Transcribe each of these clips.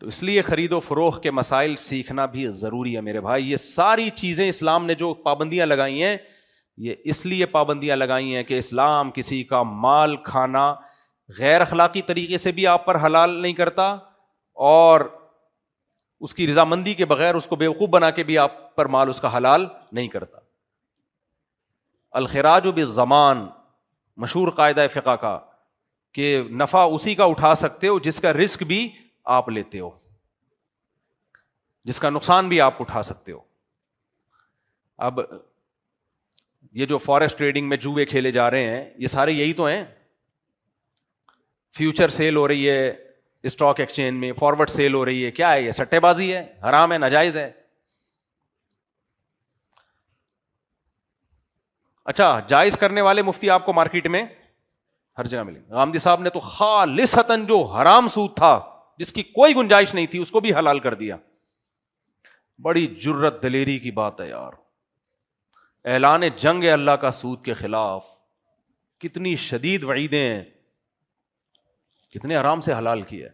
تو اس لیے خرید و فروخت کے مسائل سیکھنا بھی ضروری ہے میرے بھائی. یہ ساری چیزیں اسلام نے جو پابندیاں لگائی ہیں یہ اس لیے پابندیاں لگائی ہیں کہ اسلام کسی کا مال کھانا غیر اخلاقی طریقے سے بھی آپ پر حلال نہیں کرتا, اور اس کی رضامندی کے بغیر اس کو بیوقوف بنا کے بھی آپ پر مال اس کا حلال نہیں کرتا. الخراج بالضمان مشہور قاعدہ فقہ کا, کہ نفع اسی کا اٹھا سکتے ہو جس کا رزق بھی آپ لیتے ہو, جس کا نقصان بھی آپ اٹھا سکتے ہو. اب یہ جو فوریکس ٹریڈنگ میں جوئے کھیلے جا رہے ہیں یہ سارے یہی تو ہیں. فیوچر سیل ہو رہی ہے اسٹاک ایکسچینج میں, فارورڈ سیل ہو رہی ہے, کیا ہے یہ؟ سٹے بازی ہے, حرام ہے, ناجائز ہے. اچھا, جائز کرنے والے مفتی آپ کو مارکیٹ میں ہر جگہ ملیں. غامدی صاحب نے تو خالصتاً جو حرام سود تھا جس کی کوئی گنجائش نہیں تھی اس کو بھی حلال کر دیا. بڑی جرت دلیری کی بات ہے یار. اعلان جنگ ہے اللہ کا سود کے خلاف. کتنی شدید وعیدیں ہیں, کتنے آرام سے حلال کیا.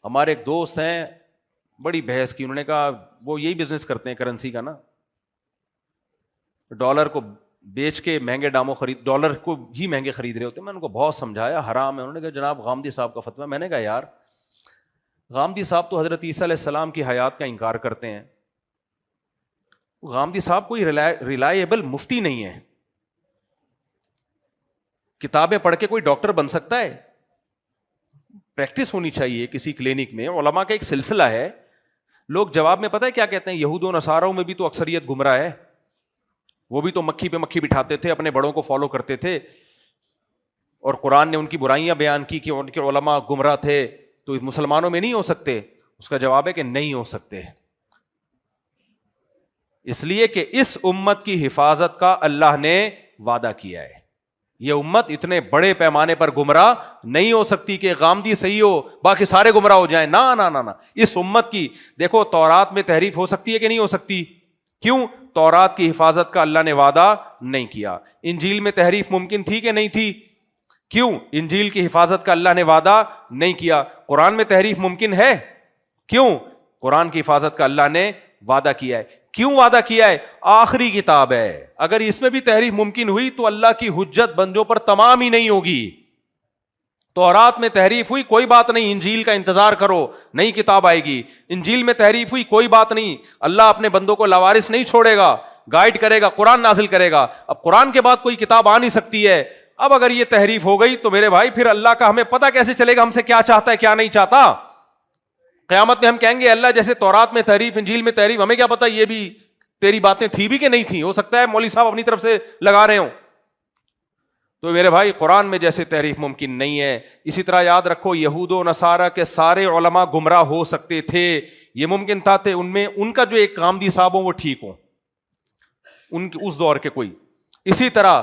ہمارے ایک دوست ہیں, بڑی بحث کی, انہوں نے کہا وہ یہی بزنس کرتے ہیں کرنسی کا نا, ڈالر کو بیچ کے مہنگے داموں خرید, ڈالر کو ہی مہنگے خرید رہے ہوتے ہیں. میں ان کو بہت سمجھایا حرام ہے. انہوں نے کہا جناب غامدی صاحب کا فتویٰ. میں نے کہا یار غامدی صاحب تو حضرت عیسیٰ علیہ السلام کی حیات کا انکار کرتے ہیں. غامدی صاحب کوئی ریلائیبل مفتی نہیں ہے. کتابیں پڑھ کے کوئی ڈاکٹر بن سکتا ہے؟ پریکٹس ہونی چاہیے کسی کلینک میں. علماء کا ایک سلسلہ ہے. لوگ جواب میں پتہ ہے کیا کہتے ہیں؟ یہود و نصاراؤں میں بھی تو اکثریت گمراہ ہے, وہ بھی تو مکھی پہ مکھی بٹھاتے تھے, اپنے بڑوں کو فالو کرتے تھے, اور قرآن نے ان کی برائیاں بیان کی کہ ان کے علماء گمراہ تھے, تو مسلمانوں میں نہیں ہو سکتے. اس کا جواب ہے کہ نہیں ہو سکتے, اس لیے کہ اس امت کی حفاظت کا اللہ نے وعدہ کیا ہے. یہ امت اتنے بڑے پیمانے پر گمراہ نہیں ہو سکتی کہ غامدی صحیح ہو باقی سارے گمراہ ہو جائیں. نہ نہ نہ, اس امت کی دیکھو تورات میں تحریف ہو سکتی ہے کہ نہیں ہو سکتی؟ کیوں؟ تورات کی حفاظت کا اللہ نے وعدہ نہیں کیا. انجیل میں تحریف ممکن تھی کہ نہیں تھی؟ کیوں؟ انجیل کی حفاظت کا اللہ نے وعدہ نہیں کیا. قرآن میں تحریف ممکن ہے؟ کیوں؟ قرآن کی حفاظت کا اللہ نے وعدہ کیا ہے. کیوں وعدہ کیا ہے؟ آخری کتاب ہے, اگر اس میں بھی تحریف ممکن ہوئی تو اللہ کی حجت بندوں پر تمام ہی نہیں ہوگی. تورات میں تحریف ہوئی کوئی بات نہیں, انجیل کا انتظار کرو, نئی کتاب آئے گی. انجیل میں تحریف ہوئی کوئی بات نہیں, اللہ اپنے بندوں کو لاوارث نہیں چھوڑے گا, گائیڈ کرے گا, قرآن نازل کرے گا. اب قرآن کے بعد کوئی کتاب آ نہیں سکتی ہے. اب اگر یہ تحریف ہو گئی تو میرے بھائی پھر اللہ کا ہمیں پتہ کیسے چلے گا ہم سے کیا چاہتا ہے کیا نہیں چاہتا؟ قیامت میں ہم کہیں گے اللہ جیسے تورات میں تحریف, انجیل میں تحریف, ہمیں کیا پتا یہ بھی تیری باتیں تھی بھی کہ نہیں تھی, ہو سکتا ہے مولوی صاحب اپنی طرف سے لگا رہے ہوں. تو میرے بھائی قرآن میں جیسے تحریف ممکن نہیں ہے, اسی طرح یاد رکھو یہود و نصارہ کے سارے علماء گمراہ ہو سکتے تھے. یہ ممکن تھا ان میں ان کا جو ایک غامدی صاحب ہو وہ ٹھیک ہو, ان کے اس دور کے کوئی. اسی طرح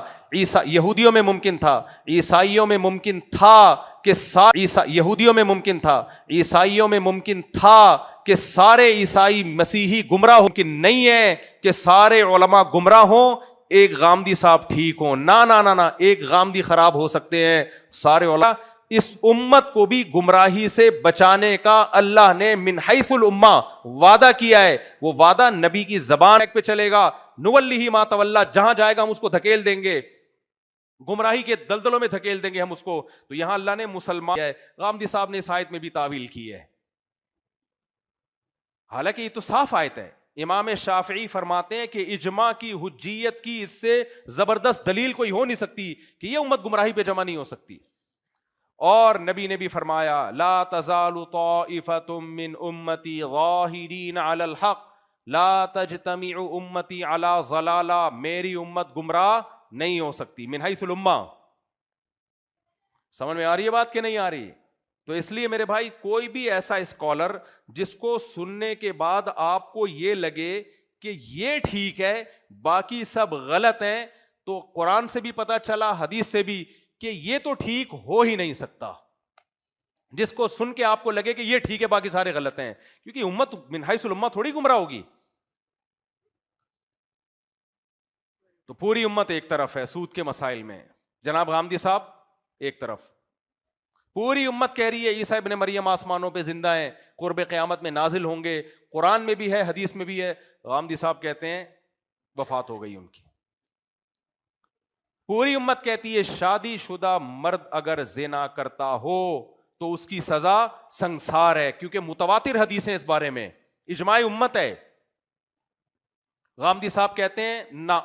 یہودیوں میں ممکن تھا, عیسائیوں میں ممکن تھا کہ یہودیوں میں ممکن تھا, عیسائیوں میں ممکن تھا کہ سارے عیسائی مسیحی گمراہ ہوں. ممکن نہیں ہے کہ سارے علماء گمراہ ہوں ایک غامدی صاحب ٹھیک ہوں. نہ, ایک غامدی خراب ہو سکتے ہیں, سارے علماء. اس امت کو بھی گمراہی سے بچانے کا اللہ نے من حیث الامہ وعدہ کیا ہے. وہ وعدہ نبی کی زبان پہ چلے گا, نولیہ ما تولی, جہاں جائے گا ہم اس کو دھکیل دیں گے, گمراہی کے دلدلوں میں دھکیل دیں گے ہم اس کو. تو یہاں اللہ نے مسلمان ہے. غامدی صاحب نے اس آیت میں بھی تعویل کی ہے, حالانکہ یہ تو صاف آیت ہے. امام شافعی فرماتے ہیں کہ اجماع کی حجیت کی اس سے زبردست دلیل کوئی ہو نہیں سکتی کہ یہ امت گمراہی پہ جمع نہیں ہو سکتی. اور نبی نے بھی فرمایا لا تزال طائفۃ من امتی ظاہرین علی الحق لا تجتمع امتی علی ضلالہ, میری امت گمراہ نہیں ہو سکتی. من حیث الامہ. سمجھ میں آ رہی ہے بات کہ نہیں آ رہی؟ تو اس لیے میرے بھائی کوئی بھی ایسا اسکالر جس کو سننے کے بعد آپ کو یہ لگے کہ یہ ٹھیک ہے باقی سب غلط ہیں, تو قرآن سے بھی پتہ چلا حدیث سے بھی کہ یہ تو ٹھیک ہو ہی نہیں سکتا. جس کو سن کے آپ کو لگے کہ یہ ٹھیک ہے باقی سارے غلط ہیں, کیونکہ امت من حیث الامہ تھوڑی گمراہ ہوگی. تو پوری امت ایک طرف ہے سود کے مسائل میں, جناب غامدی صاحب ایک طرف. پوری امت کہہ رہی ہے عیسیٰ ابن مریم آسمانوں پہ زندہ ہیں, قرب قیامت میں نازل ہوں گے, قرآن میں بھی ہے, حدیث میں بھی ہے. غامدی صاحب کہتے ہیں وفات ہو گئی ان کی. پوری امت کہتی ہے شادی شدہ مرد اگر زنا کرتا ہو تو اس کی سزا سنسار ہے, کیونکہ متواتر حدیثیں اس بارے میں, اجماع امت ہے. غامدی صاحب کہتے ہیں نہ,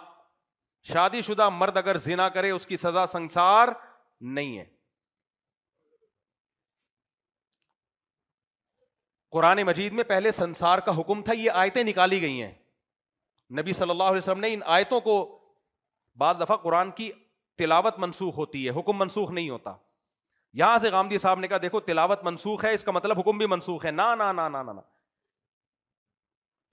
شادی شدہ مرد اگر زنا کرے اس کی سزا سنسار نہیں ہے. قرآن مجید میں پہلے سنسار کا حکم تھا, یہ آیتیں نکالی گئی ہیں. نبی صلی اللہ علیہ وسلم نے ان آیتوں کو, بعض دفعہ قرآن کی تلاوت منسوخ ہوتی ہے, حکم منسوخ نہیں ہوتا. یہاں سے غامدی صاحب نے کہا دیکھو تلاوت منسوخ ہے, اس کا مطلب حکم بھی منسوخ ہے. نا نا نا نا نا,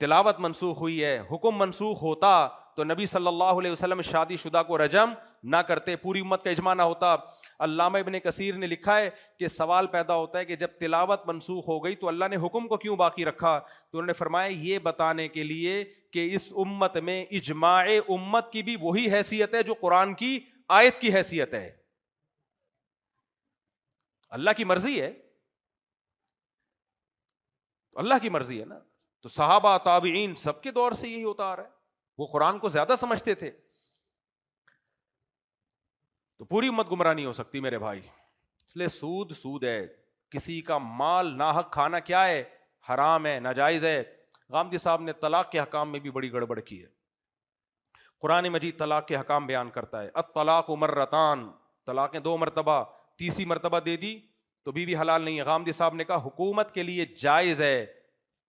تلاوت منسوخ ہوئی ہے, حکم منسوخ ہوتا تو نبی صلی اللہ علیہ وسلم شادی شدہ کو رجم نہ کرتے, پوری امت کا اجماع نہ ہوتا. علامہ ابن کثیر نے لکھا ہے کہ سوال پیدا ہوتا ہے کہ جب تلاوت منسوخ ہو گئی تو اللہ نے حکم کو کیوں باقی رکھا؟ تو انہوں نے فرمایا یہ بتانے کے لیے کہ اس امت میں اجماع امت کی بھی وہی حیثیت ہے جو قرآن کی آیت کی حیثیت ہے. اللہ کی مرضی ہے, اللہ کی مرضی ہے نا. تو صحابہ تابعین سب کے دور سے یہی ہوتا آ رہا ہے, وہ قرآن کو زیادہ سمجھتے تھے. تو پوری امت گمراہ نہیں ہو سکتی میرے بھائی. اس لیے سود سود ہے, کسی کا مال ناحق کھانا کیا ہے؟ حرام ہے, ناجائز ہے. غامدی صاحب نے طلاق کے حکام میں بھی بڑی گڑبڑ کی ہے. قرآن مجید طلاق کے حکام بیان کرتا ہے, الطلاق مرتان, طلاقیں 2 مرتبہ, تیسری مرتبہ دے دی تو بیوی حلال نہیں ہے. غامدی صاحب نے کہا حکومت کے لیے جائز ہے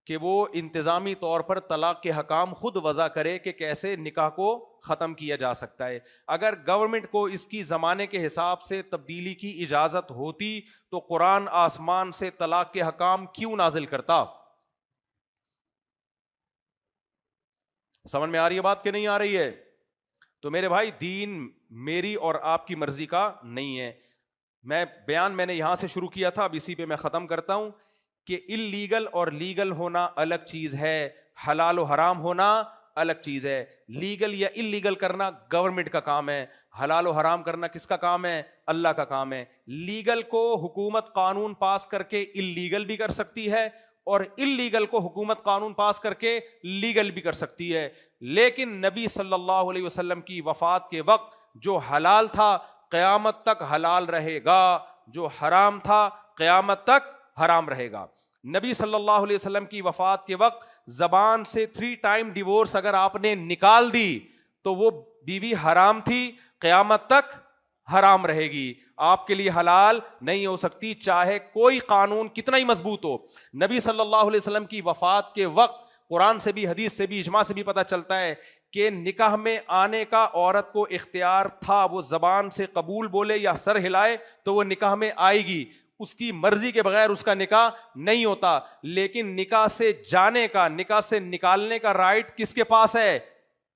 کہ وہ انتظامی طور پر طلاق کے حکام خود وضع کرے کہ کیسے نکاح کو ختم کیا جا سکتا ہے. اگر گورنمنٹ کو اس کی زمانے کے حساب سے تبدیلی کی اجازت ہوتی تو قرآن آسمان سے طلاق کے حکام کیوں نازل کرتا؟ سمجھ میں آ رہی ہے بات کہ نہیں آ رہی ہے؟ تو میرے بھائی دین میری اور آپ کی مرضی کا نہیں ہے. میں نے یہاں سے شروع کیا تھا, اب اسی پہ میں ختم کرتا ہوں کہ اللیگل اور لیگل ہونا الگ چیز ہے, حلال و حرام ہونا الگ چیز ہے. لیگل یا اللیگل کرنا گورنمنٹ کا کام ہے, حلال و حرام کرنا کس کا کام ہے؟ اللہ کا کام ہے. لیگل کو حکومت قانون پاس کر کے اللیگل بھی کر سکتی ہے اور اللیگل کو حکومت قانون پاس کر کے لیگل بھی کر سکتی ہے. لیکن نبی صلی اللہ علیہ وسلم کی وفات کے وقت جو حلال تھا قیامت تک حلال رہے گا, جو حرام تھا قیامت تک حرام رہے گا. نبی صلی اللہ علیہ وسلم کی وفات کے وقت زبان سے 3 ٹائم ڈیورس اگر آپ نے نکال دی تو وہ بیوی حرام تھی, قیامت تک حرام رہے گی, آپ کے لیے حلال نہیں ہو سکتی, چاہے کوئی قانون کتنا ہی مضبوط ہو. نبی صلی اللہ علیہ وسلم کی وفات کے وقت قرآن سے بھی, حدیث سے بھی, اجماع سے بھی پتہ چلتا ہے کہ نکاح میں آنے کا عورت کو اختیار تھا, وہ زبان سے قبول بولے یا سر ہلائے تو وہ نکاح میں آئے گی, اس کی مرضی کے بغیر اس کا نکاح نہیں ہوتا. لیکن نکاح سے جانے کا, نکاح سے نکالنے کا رائٹ کس کے پاس ہے؟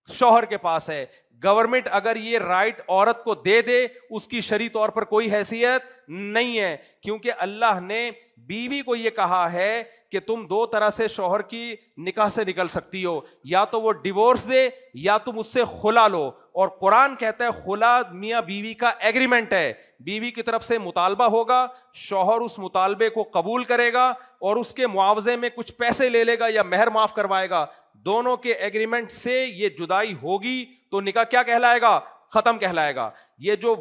شوہر کے پاس ہے. گورنمنٹ اگر یہ رائٹ عورت کو دے دے اس کی شرعی طور پر کوئی حیثیت نہیں ہے, کیونکہ اللہ نے بیوی کو یہ کہا ہے کہ تم 2 طرح سے شوہر کی نکاح سے نکل سکتی ہو, یا تو وہ ڈیورس دے یا تم اس سے خلا لو. اور قرآن کہتا ہے خلا میاں بیوی کا ایگریمنٹ ہے, بیوی کی طرف سے مطالبہ ہوگا, شوہر اس مطالبے کو قبول کرے گا اور اس کے معاوضے میں کچھ پیسے لے لے گا یا مہر معاف کروائے گا. دونوں کے ایگریمنٹ سے یہ جدائی ہوگی تو نکاح کیا کہلائے گا؟ ختم کہلائے گا. یہ جو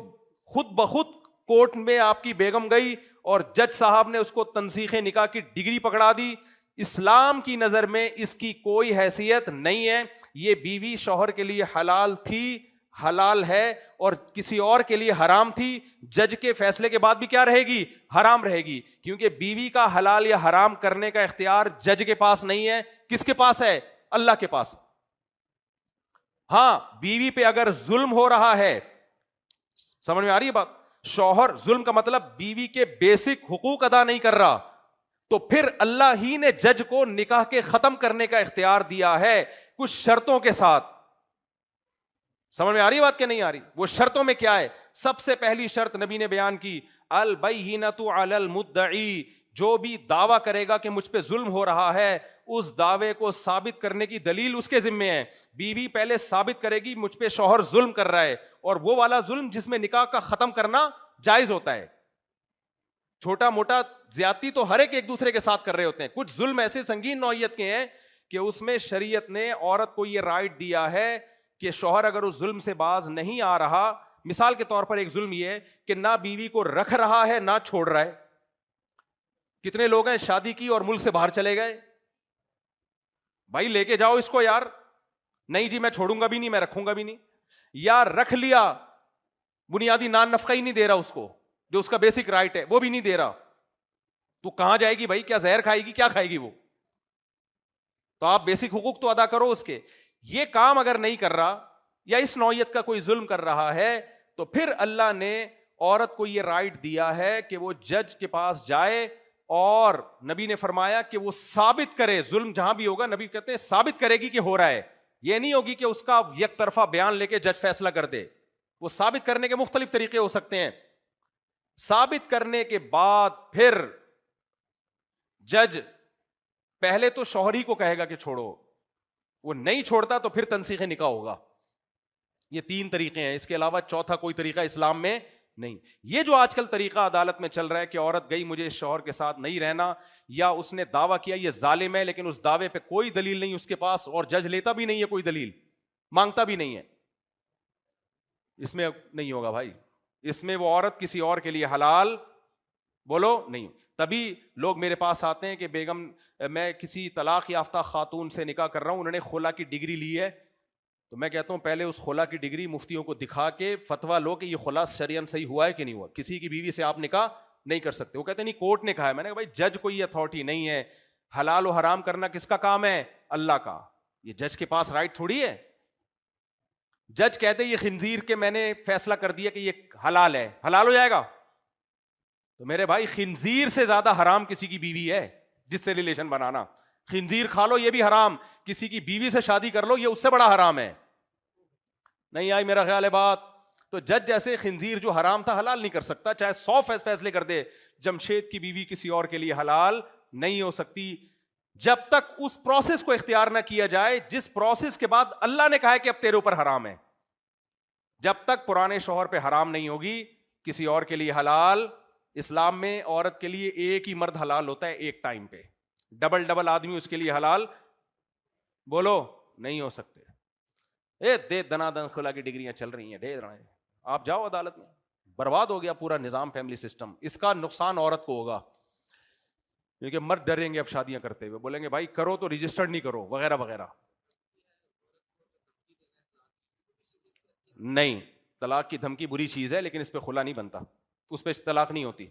خود بخود کورٹ میں آپ کی بیگم گئی اور جج صاحب نے اس کو تنسیخ نکاح کی ڈگری پکڑا دی, اسلام کی نظر میں اس کی کوئی حیثیت نہیں ہے. یہ بیوی شوہر کے لیے حلال تھی, حلال ہے, اور کسی اور کے لیے حرام تھی. جج کے فیصلے کے بعد بھی کیا رہے گی؟ حرام رہے گی, کیونکہ بیوی کا حلال یا حرام کرنے کا اختیار جج کے پاس نہیں ہے. کس کے پاس ہے؟ اللہ کے پاس. ہاں بیوی پہ اگر ظلم ہو رہا ہے, سمجھ میں آ رہی ہے بات, شوہر ظلم کا مطلب بیوی کے بیسک حقوق ادا نہیں کر رہا, تو پھر اللہ ہی نے جج کو نکاح کے ختم کرنے کا اختیار دیا ہے کچھ شرطوں کے ساتھ. سمجھ میں آ رہی بات کہ نہیں آ رہی؟ وہ شرطوں میں کیا ہے؟ سب سے پہلی شرط نبی نے بیان کی, البینۃ علی المدعی, جو بھی دعویٰ کرے گا کہ مجھ پہ ظلم ہو رہا ہے اس دعوے کو ثابت کرنے کی دلیل اس کے ذمے ہے. بیوی پہلے ثابت کرے گی مجھ پہ شوہر ظلم کر رہا ہے, اور وہ والا ظلم جس میں نکاح کا ختم کرنا جائز ہوتا ہے. چھوٹا موٹا زیادتی تو ہر ایک دوسرے کے ساتھ کر رہے ہوتے ہیں. کچھ ظلم ایسے سنگین نوعیت کے ہیں کہ اس میں شریعت نے عورت کو یہ رائٹ دیا ہے کہ شوہر اگر اس ظلم سے باز نہیں آ رہا, مثال کے طور پر ایک ظلم یہ ہے کہ نہ بیوی کو رکھ رہا ہے نہ چھوڑ رہا ہے. کتنے لوگ ہیں شادی کی اور ملک سے باہر چلے گئے, بھائی لے کے جاؤ اس کو یار, نہیں جی میں چھوڑوں گا بھی نہیں, میں رکھوں گا بھی نہیں. یا رکھ لیا, بنیادی نان نفقہ ہی نہیں دے رہا اس کو, جو اس کا بیسک رائٹ ہے وہ بھی نہیں دے رہا, تو کہاں جائے گی بھائی؟ کیا زہر کھائے گی؟ کیا کھائے گی وہ؟ تو آپ بیسک حقوق تو ادا کرو اس کے. یہ کام اگر نہیں کر رہا یا اس نوعیت کا کوئی ظلم کر رہا ہے تو پھر اللہ نے عورت کو یہ رائٹ دیا ہے کہ وہ جج کے پاس جائے, اور نبی نے فرمایا کہ وہ ثابت کرے, ظلم جہاں بھی ہوگا نبی کہتے ہیں ثابت کرے گی کہ ہو رہا ہے. یہ نہیں ہوگی کہ اس کا یک طرفہ بیان لے کے جج فیصلہ کر دے. وہ ثابت کرنے کے مختلف طریقے ہو سکتے ہیں. ثابت کرنے کے بعد پھر جج پہلے تو شوہر ہی کو کہے گا کہ چھوڑو, وہ نہیں چھوڑتا تو پھر تنسیخ نکاح ہوگا. یہ 3 طریقے ہیں, اس کے علاوہ چوتھا کوئی طریقہ اسلام میں نہیں. یہ جو آج کل طریقہ عدالت میں چل رہا ہے کہ عورت گئی مجھے اس شوہر کے ساتھ نہیں رہنا, یا اس نے دعویٰ کیا یہ ظالم ہے, لیکن اس دعوے پہ کوئی دلیل نہیں اس کے پاس, اور جج لیتا بھی نہیں ہے, کوئی دلیل مانگتا بھی نہیں ہے, اس میں نہیں ہوگا بھائی. اس میں وہ عورت کسی اور کے لیے حلال بولو نہیں. تبھی لوگ میرے پاس آتے ہیں کہ بیگم میں کسی طلاق یافتہ خاتون سے نکاح کر رہا ہوں, انہوں نے خلا کی ڈگری لی ہے, تو میں کہتا ہوں پہلے اس خلا کی ڈگری مفتیوں کو دکھا کے فتویٰ لو کہ یہ خلا شرعاً صحیح ہوا ہے کہ نہیں ہوا. کسی کی بیوی سے آپ نکاح نہیں کر سکتے. وہ کہتے ہیں نہیں کورٹ نے کہا ہے. میں نے کہا بھائی جج کو یہ اتھارٹی نہیں ہے. حلال و حرام کرنا کس کا کام ہے؟ اللہ کا. یہ جج کے پاس رائٹ تھوڑی ہے. جج کہتے یہ خنزیر کے میں نے فیصلہ کر دیا کہ یہ حلال ہے, حلال ہو جائے گا. تو میرے بھائی خنزیر سے زیادہ حرام کسی کی بیوی ہے جس سے ریلیشن بنانا. خنزیر کھا لو یہ بھی حرام, کسی کی بیوی سے شادی کر لو یہ اس سے بڑا حرام ہے. نہیں آئی میرا خیال ہے بات؟ تو جج جیسے خنزیر جو حرام تھا حلال نہیں کر سکتا, چاہے 100 فیصلے کر دے. جمشید کی بیوی کسی اور کے لیے حلال نہیں ہو سکتی جب تک اس پروسیس کو اختیار نہ کیا جائے جس پروسیس کے بعد اللہ نے کہا ہے کہ اب تیرے اوپر حرام ہے. جب تک پرانے شوہر پہ حرام نہیں ہوگی کسی اور کے لیے حلال. اسلام میں عورت کے لیے ایک ہی مرد حلال ہوتا ہے ایک ٹائم پہ, ڈبل آدمی اس کے لیے حلال بولو نہیں ہو سکتے. دے دنا دن خلا کی ڈگریاں چل رہی ہیں, دے رہے ہیں. آپ جاؤ عدالت میں, برباد ہو گیا پورا نظام, فیملی سسٹم. اس کا نقصان عورت کو ہوگا کیونکہ مرد ڈریں گے اب شادیاں کرتے ہوئے, بولیں گے بھائی کرو تو رجسٹرڈ نہیں کرو وغیرہ وغیرہ. نہیں, طلاق کی دھمکی بری چیز ہے لیکن اس پہ خلا نہیں بنتا, اس پہ طلاق نہیں ہوتی.